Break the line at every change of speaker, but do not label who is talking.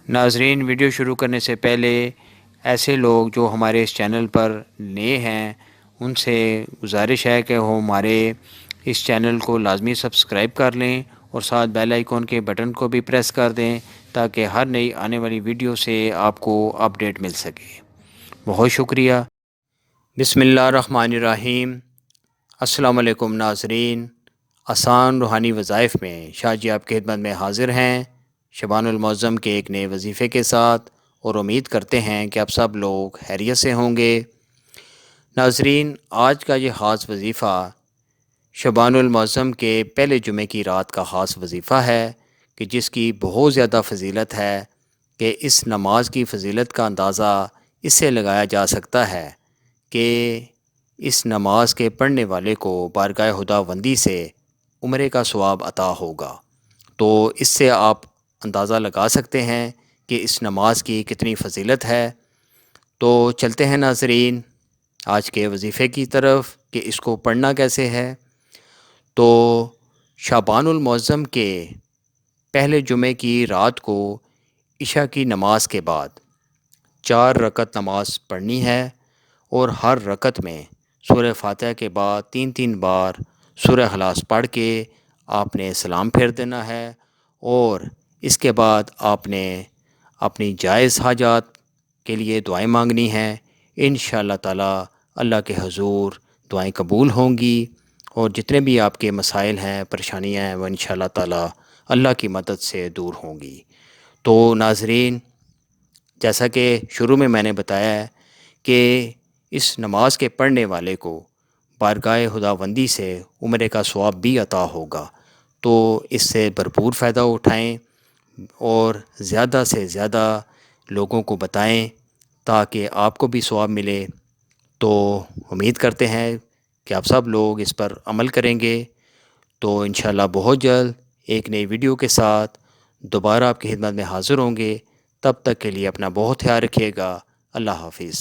ناظرین، ویڈیو شروع کرنے سے پہلے ایسے لوگ جو ہمارے اس چینل پر نئے ہیں ان سے گزارش ہے کہ وہ ہمارے اس چینل کو لازمی سبسکرائب کر لیں اور ساتھ بیل آئیکن کے بٹن کو بھی پریس کر دیں تاکہ ہر نئی آنے والی ویڈیو سے آپ کو اپڈیٹ مل سکے۔ بہت شکریہ۔ بسم اللہ الرحمن الرحیم۔ السلام علیکم ناظرین، آسان روحانی وظائف میں شاہ جی آپ کی خدمت میں حاضر ہیں شبان المعظم کے ایک نئے وظیفے کے ساتھ، اور امید کرتے ہیں کہ آپ سب لوگ خیریت سے ہوں گے۔ ناظرین، آج کا یہ خاص وظیفہ شبان المعظم کے پہلے جمعے کی رات کا خاص وظیفہ ہے کہ جس کی بہت زیادہ فضیلت ہے کہ اس نماز کی فضیلت کا اندازہ اس سے لگایا جا سکتا ہے کہ اس نماز کے پڑھنے والے کو بارگاہ خداوندی سے عمرے کا ثواب عطا ہوگا۔ تو اس سے آپ اندازہ لگا سکتے ہیں کہ اس نماز کی کتنی فضیلت ہے۔ تو چلتے ہیں ناظرین آج کے وظیفے کی طرف کہ اس کو پڑھنا کیسے ہے۔ تو شعبان المعظم کے پہلے جمعے کی رات کو عشاء کی نماز کے بعد 4 رکعت نماز پڑھنی ہے، اور ہر رکعت میں سورہ فاتحہ کے بعد 3 بار سورہ اخلاص پڑھ کے آپ نے سلام پھیر دینا ہے، اور اس کے بعد آپ نے اپنی جائز حاجات کے لیے دعائیں مانگنی ہیں۔ انشاءاللہ تعالی اللہ کے حضور دعائیں قبول ہوں گی، اور جتنے بھی آپ کے مسائل ہیں، پریشانیاں ہیں، وہ انشاءاللہ تعالی اللہ کی مدد سے دور ہوں گی۔ تو ناظرین، جیسا کہ شروع میں نے بتایا ہے کہ اس نماز کے پڑھنے والے کو بارگاہ خداوندی سے عمرے کا ثواب بھی عطا ہوگا۔ تو اس سے بھرپور فائدہ اٹھائیں اور زیادہ سے زیادہ لوگوں کو بتائیں تاکہ آپ کو بھی ثواب ملے۔ تو امید کرتے ہیں کہ آپ سب لوگ اس پر عمل کریں گے۔ تو انشاءاللہ بہت جلد ایک نئی ویڈیو کے ساتھ دوبارہ آپ کی خدمت میں حاضر ہوں گے۔ تب تک کے لیے اپنا بہت خیال رکھیے گا۔ اللہ حافظ۔